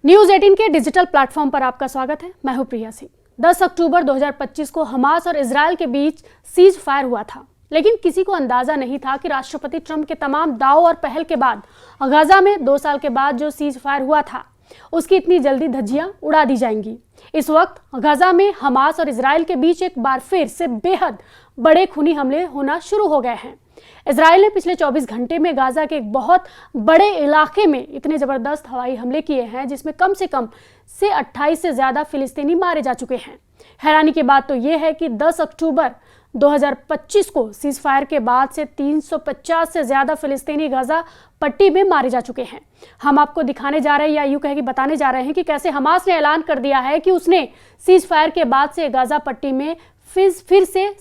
News 18 के digital platform पर आपका स्वागत है। मैं हूं प्रिया सिंह। 10 अक्टूबर 2025 को हमास और इजरायल के बीच सीज फायर हुआ था, लेकिन किसी को अंदाजा नहीं था कि राष्ट्रपति ट्रंप के तमाम दावों और पहल के बाद गाजा में 2 साल के बाद जो सीज फायर हुआ था उसकी इतनी जल्दी धज्जियां उड़ा दी जाएंगी। इस वक्त गाजा में हमास और इजरायल के बीच एक बार फिर से बेहद बड़े खूनी हमले होना शुरू हो गए हैं। इजरायल ने पिछले 24 घंटे में गाजा के एक बहुत बड़े इलाके में इतने जबरदस्त हवाई हमले किए हैं जिसमें कम से 28 से ज्यादा फिलिस्तीनी मारे जा चुके हैं। हैरानी की बात तो यह है कि 10 अक्टूबर 2025 को सीज फायर के बाद से 350 से ज्यादा फिलिस्तीनी गाजा पट्टी में मारे जा चुके हैं। हम आपको दिखाने जा रहे हैं या यूं कहे कि बताने जा रहे हैं कि कैसे हमास ने ऐलान कर दिया है कि उसने सीज फायर के बाद से गाजा पट्टी में फिर से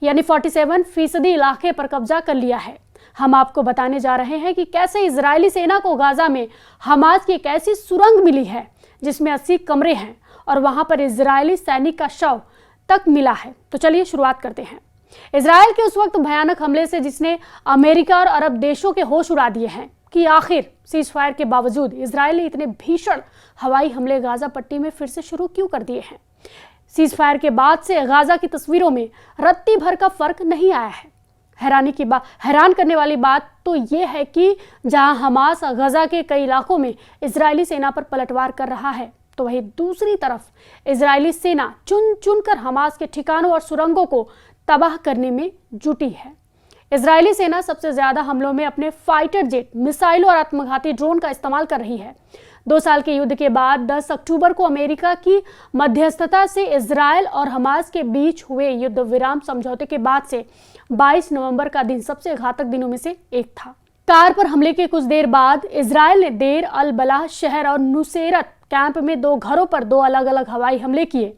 47% इलाके पर कब्जा कर लिया है। हम आपको बताने जा रहे हैं कि कैसे इजरायली सेना को गाजा में हमास की एक ऐसी सुरंग मिली है जिसमें 80 कमरे हैं और वहां पर इजरायली सैनिक का शव तक मिला है। तो चलिए शुरुआत करते हैं इजरायल के उस वक्त भयानक हमले से जिसने अमेरिका और अरब देशों के होश उड़ा दिए हैं कि आखिर सीज फायर के बावजूद इजरायल ने इतने भीषण हवाई हमले गाजा पट्टी में फिर से शुरू क्यों कर दिए हैं। सीज फायर के बाद से गाजा की तस्वीरों में रत्ती भर का फर्क नहीं आया है। हैरान करने वाली बात तो यह है कि जहां हमास गाजा के कई इलाकों में इजरायली सेना पर पलटवार कर रहा है, तो वहीं दूसरी तरफ इजरायली सेना चुन चुनकर हमास के ठिकानों और सुरंगों को तबाह करने में जुटी है। इजरायली सेना सबसे ज्यादा हमलों में अपने फाइटर जेट, मिसाइलों और आत्मघाती ड्रोन का इस्तेमाल कर रही है। 2 साल के युद्ध के बाद 10 अक्टूबर को अमेरिका की मध्यस्थता से इजरायल और हमास के बीच हुए युद्ध विराम समझौते के बाद से 22 नवंबर का दिन सबसे घातक दिनों में से एक था। कार पर हमले के कुछ देर बाद इजरायल ने देर अल बलाह शहर और नुसेरत कैंप में 2 घरों पर 2 अलग अलग हवाई हमले किए,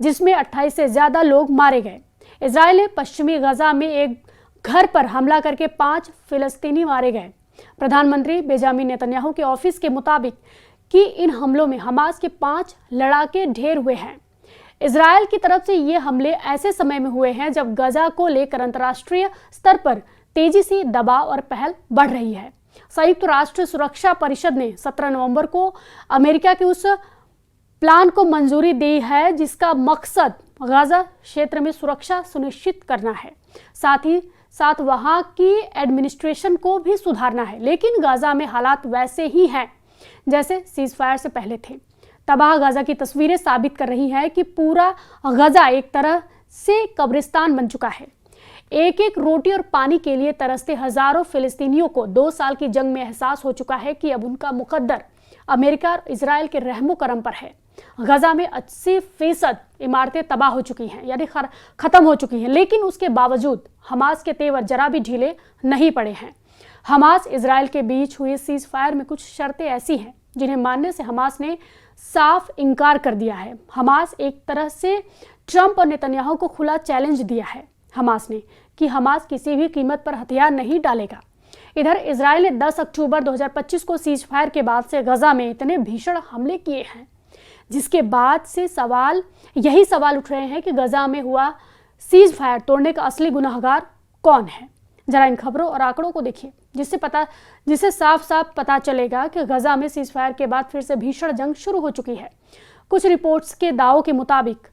जिसमें 28 से ज्यादा लोग मारे गए। इजरायल ने पश्चिमी गाजा में एक घर पर हमला करके 5 फिलिस्तीनी मारे गए। प्रधानमंत्री बेंजामिन नेतन्याहू के ऑफिस के मुताबिक कि इन हमलों में हमास के 5 लड़ाके ढेर हुए हैं। इजरायल की तरफ से ये हमले ऐसे समय में हुए हैं जब गाजा को लेकर अंतर्राष्ट्रीय स्तर पर तेजी से दबाव और पहल बढ़ रही है। संयुक्त राष्ट्र सुरक्षा परिषद ने 17 नवंबर को अमेरिका के उस प्लान को मंजूरी दी है जिसका मकसद गाजा क्षेत्र में सुरक्षा सुनिश्चित करना है, साथ ही साथ वहां की एडमिनिस्ट्रेशन को भी सुधारना है। लेकिन गाजा में हालात वैसे ही हैं जैसे सीज फायर से पहले थे। तबाह गाजा की तस्वीरें साबित कर रही हैं कि पूरा गाजा एक तरह से कब्रिस्तान बन चुका है। एक एक रोटी और पानी के लिए तरसते हजारों फिलिस्तीनियों को 2 साल की जंग में एहसास हो चुका है कि अब उनका मुकद्दर अमेरिका और इजरायल के रहमो करम पर है। गाजा में 80% इमारतें तबाह हो चुकी हैं, यानी खत्म हो चुकी हैं, लेकिन उसके बावजूद हमास के तेवर जरा भी ढीले नहीं पड़े हैं। हमास इजरायल के बीच हुए सीज फायर में कुछ शर्तें ऐसी हैं जिन्हें मानने से हमास ने साफ इनकार कर दिया है। हमास एक तरह से ट्रंप और नेतन्याहू को खुला चैलेंज दिया है हमास ने कि हमास किसी भी कीमत पर हथियार नहीं डालेगा। इधर इजरायल ने 10 अक्टूबर 2025 को सीज फायर के बाद से गाजा में इतने भीषण हमले किए हैं, जिसके बाद से यही सवाल उठ रहे हैं कि गाजा में हुआ सीज फायर तोड़ने का असली गुनहगार कौन है। जरा इन खबरों और आंकड़ों को देखिए जिससे साफ साफ पता चलेगा कि गाजा में सीज फायर के बाद फिर से भीषण जंग शुरू हो चुकी है। कुछ रिपोर्ट्स के दावों के मुताबिक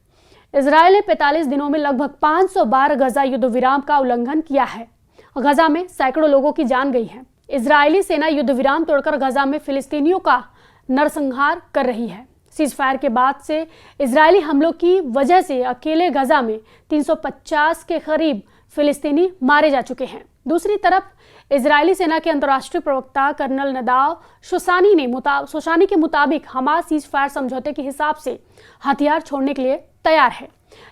इजरायल ने 45 दिनों में लगभग 500 बार गाजा युद्ध विराम का उल्लंघन किया है। गाजा में सैकड़ों लोगों की जान गई है। इजरायली सेना युद्ध विराम तोड़कर गाजा में फिलिस्तीनियों का नरसंहार कर रही है। सीज फायर के बाद से इजरायली हमलों की वजह से अकेले गाजा में 350 के करीब फिलिस्तीनी मारे जा चुके हैं। दूसरी तरफ इजरायली सेना के अंतर्राष्ट्रीय प्रवक्ता कर्नल नदाव शोशानी के मुताबिक हमास सीज फायर समझौते के हिसाब से हथियार छोड़ने के लिए तैयार है,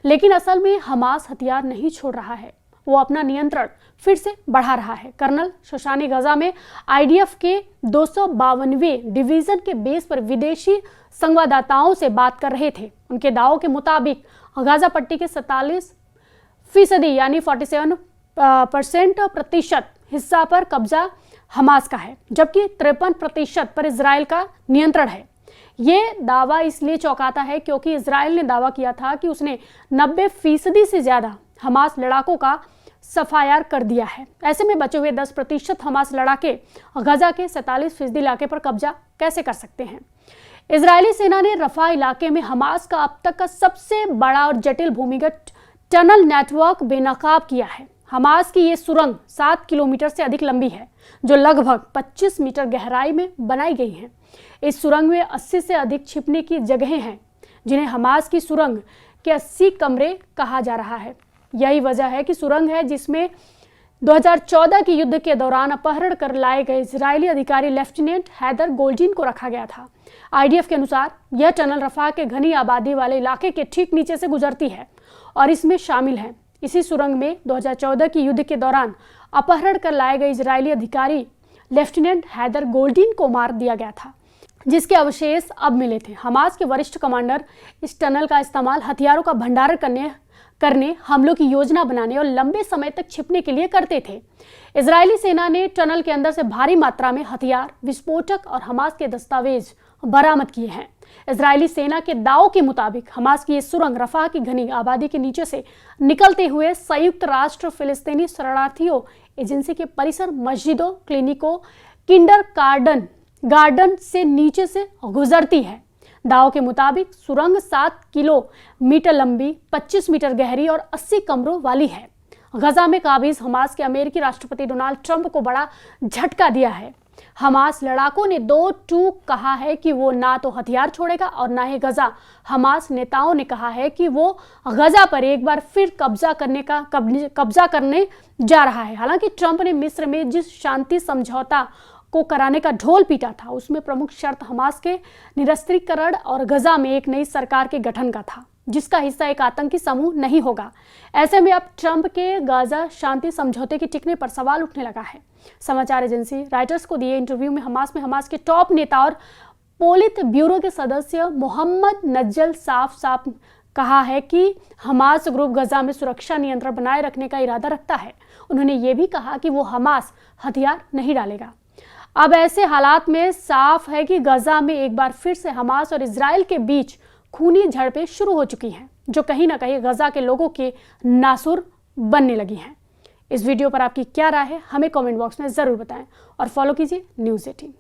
लेकिन असल में हमास हथियार नहीं छोड़ रहा है, वो अपना नियंत्रण फिर से बढ़ा रहा है। कर्नल शोशानी गाजा में आईडीएफ के 252वें डिवीजन के बेस पर विदेशी संवाददाताओं से बात कर रहे थे। उनके दावों के मुताबिक गाजा पट्टी के 47% यानी 47% हिस्सा पर कब्जा हमास का है, जबकि 53% पर इजरायल का नियंत्रण है। ये दावा इसलिए चौंकाता है क्योंकि इजरायल ने दावा किया था कि उसने 90% से ज्यादा हमास लड़ाकों का सफाया कर दिया है। ऐसे में बचे हुए 10% हमास लड़ाके गजा के 47% इलाके पर कब्जा कैसे कर सकते हैं। इजरायली सेना ने रफा इलाके में हमास का अब तक का सबसे बड़ा और जटिल भूमिगत टनल नेटवर्क बेनकाब किया है। हमास की ये सुरंग 7 किलोमीटर से अधिक लंबी है, जो लगभग 25 मीटर गहराई में बनाई गई है। इस सुरंग में 80 से अधिक छिपने की जगहें हैं, जिन्हें हमास की सुरंग के 80 कमरे कहा जा रहा है। यही वजह है कि सुरंग है जिसमें 2014 के युद्ध के दौरान अपहरण कर लाए गए इजरायली अधिकारी लेफ्टिनेंट हैदर गोल्डीन को रखा गया था। आईडीएफ के अनुसार यह टनल रफा के घनी आबादी वाले इलाके के ठीक नीचे से गुजरती है और इसमें शामिल है। इसी सुरंग में 2014 के युद्ध के दौरान अपहरण कर लाए गए इजरायली अधिकारी लेफ्टिनेंट हैदर गोल्डीन को मार दिया गया था, जिसके अवशेष अब मिले थे। हमास के वरिष्ठ कमांडर इस टनल का इस्तेमाल हथियारों का भंडारण करने, हमलों की योजना बनाने और लंबे समय तक छिपने के लिए करते थे। इजरायली सेना ने टनल के अंदर से भारी मात्रा में हथियार, विस्फोटक और हमास के दस्तावेज बरामद किए हैं। इजरायली सेना के दावों के मुताबिक हमास की ये सुरंग रफा की घनी आबादी के नीचे से निकलते हुए संयुक्त राष्ट्र फिलिस्तीनी शरणार्थियों एजेंसी के परिसर, मस्जिदों, क्लिनिकों, किंडर गार्डन से नीचे से गुजरती है। दावों के मुताबिक सुरंग 7 किलोमीटर लंबी, 25 मीटर गहरी और 80 कमरों वाली है। गजा में काबिज हमास के अमेरिकी राष्ट्रपति डोनाल्ड ट्रंप को बड़ा झटका दिया है। हमास लड़ाकों ने 2 टूक कहा है कि वो ना तो हथियार छोड़ेगा और ना ही गजा। हमास नेताओं ने कहा है कि वो गजा पर एक बार फिर कब्जा करने जा रहा है। हालांकि ट्रंप ने मिस्र में जिस शांति समझौता को कराने का ढोल पीटा था, उसमें प्रमुख शर्त हमास के निरस्त्रीकरण और गजा में एक नई सरकार के गठन का था, जिसका हिस्सा एक आतंकी समूह नहीं होगा। ऐसे में अब ट्रंप के गाजा शांति समझौते के टिकने पर सवाल उठने लगा है। समाचार एजेंसी रॉयटर्स को दिए इंटरव्यू में हमास के टॉप नेता और पोलित ब्यूरो के सदस्य मोहम्मद नज्जल साफ कहा है कि हमास ग्रुप गजा में सुरक्षा नियंत्रण बनाए रखने का इरादा रखता है। उन्होंने ये भी कहा कि वो हमास हथियार नहीं डालेगा। अब ऐसे हालात में साफ है कि गजा में एक बार फिर से हमास और इजराइल के बीच खूनी झड़पें शुरू हो चुकी हैं, जो कहीं ना कहीं गजा के लोगों के नासुर बनने लगी हैं। इस वीडियो पर आपकी क्या राय है, हमें कमेंट बॉक्स में जरूर बताएं और फॉलो कीजिए न्यूज़ 18।